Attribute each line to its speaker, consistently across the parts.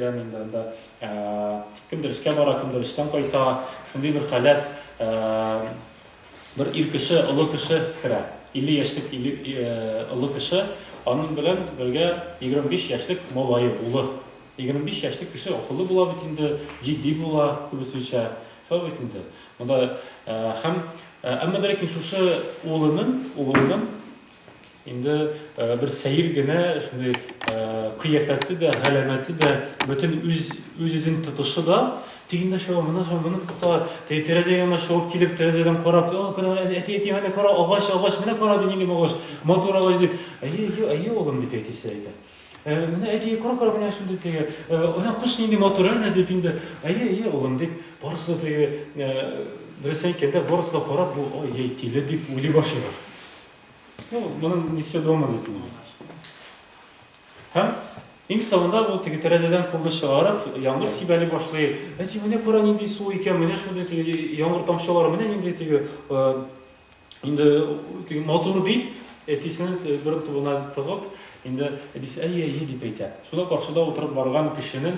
Speaker 1: киләм инде анда кемдер эшкә бара, кемдер эштән кайта, шундый бер халәт, бер ир кеше, олы кеше керә. 50 яшьлек олы кеше, аның белән бергә 25 яшьлек малае, улы. 25 яшьлек кеше акыллы була бит инде, җитди була күбесенчә. Шул бит инде. Монда һәм әмма ләкин шушы улының инде бер сәер генә шундый кыяфәте дә, галәмәте дә, бөтен үзен тотышы да тигендә шул моны тота, тәрәзәгә янына шуып килеп, тәрәзәдән карап, әти менә кара, агач, менә кара дигән агач, матур агач дип, әйе улым дип әйтә. Менә әти кара менә шундый теге, ана кыш нинди матур әнә дип инде, әйе улым дип, барысы теге дөресен кенде барысы да карап, бу ой тиле дип уйлый башлыйлар. Bunun nefsi doğmadı ki. Hem ilk sonunda bu tərəzədən pulda çıkarıp yağmur sibeli başlayır. Eti mene Kur'an indi su iken mene şurada yağmur tamşaları mene indi indi motoru deyip etisini bir tubuna tıgıp indi edisi iyi deyip aytadi. Şurada karşıda oturup bargan kişinin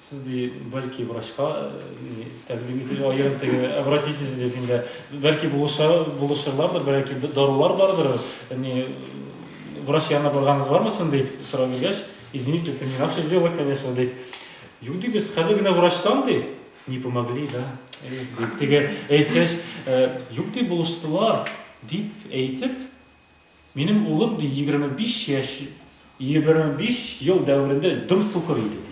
Speaker 1: siz de belki врачка təqdim edilir, ayırın обратитесь deyip indi belki buluşurlardır, belki darular vardır. Yani врач yanına barganız var mısın deyip sorar gelmiş. Извините, это не наше дело, конечно, deyip. Yok deyip biz hazır gene врачтан deyip. Не помогли, да? Deyip aytkeş, yok deyip buluştular deyip aytip benim oğlum deyip 25 yıl devrinde dım sukır idi.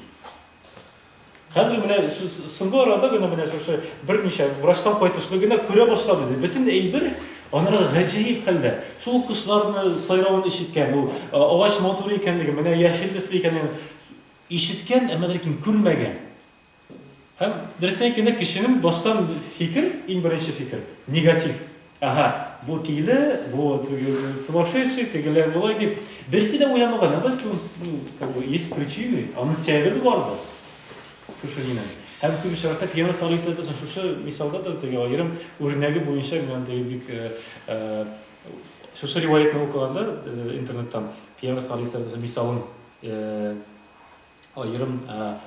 Speaker 1: Hazır mene şu soңгы arada mene şu birнеше врачтан кайтышлыгына күрә башлады ди. Бөтен әйбер анара гаҗәеп хәлдә. Шул кышларны сайравын ишеткән, ул агач матур икәнлеге, менә яшел төсле икәнлеген ишеткән, әмма ләкин күрмәгән. Һәм дөресен әйткәндә кешенең баштан фикер, иң беренче фикер негатив. Бу тиле, бу сумасшедший, тегеләр булай дип. Берсе дә уйламаган, бәлки ул есть причины, аның сәбәбе бардыр. Hem bir şartta piyano salıysa da şu misalda da tege ayırım örneği boyunca bilen tege büyük şu rivayetini okuyanda internetten piyano salıysa da misalın ayırım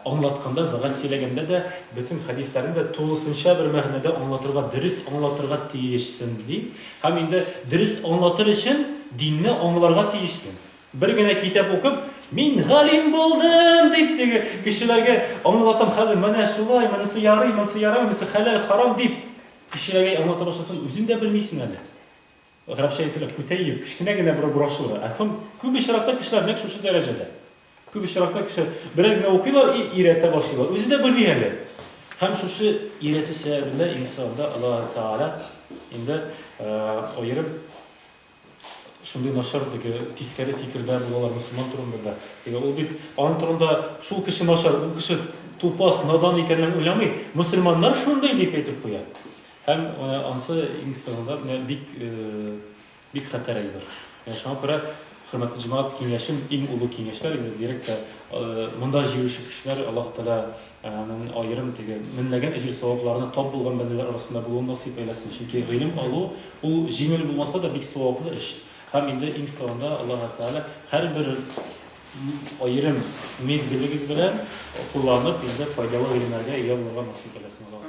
Speaker 1: anlatkanda ve söylegende de bütün hadislerin de to'liqincha bir ma'noda anlatırga, dürüst anlatırga tiyişsin deyip hem indi dürüst anlatır için dinni anlarga tiyişsin. Bir gene kitap okup min galim buldum deyip tege kişilerge anlatam hazır mana şulay, manası yarı, manası yaram, manası halal, haram deyip kişilerge anlata başlasın özün de bilmeysin hali. Arapça aytılır küteyip, kichkina gene bir broşura. Axir ko'p ishrakda kishilar nek shu darajada. Ko'p ishrakda kishilar birgina o'qiylar, irata boshlaylar. O'zi de bilmaydi. Ham shu irati sababida insonda Alloh taolo endi ayirib shunday nashardagi teskari fikrda bo'lar musulmon turumida. U bit on turumda shu kishi nashar, u kishi to'pas, nodon ekanligini o'ylamay, musulmonlar shunday deb aytib qo'yadi. Hem ansı insonda bik xatar aydır. Yani şuna göre hürmetli cemaat kengeşin en ulu kengeşler direk de munda jivişi kişiler Allah Teala ayırım tege minlegen ecir sevaplarını tab bulgan bendeler arasında bulun nasip eylesin. Çünkü ilim alu o jimel bulmasa da bik sevaplı iş. Hem indi insonda Allah Teala her bir ayırım mezgilligiz bilen kullanıp indi faydalı ilimlerge iyi olmağa nasip eylesin Allah.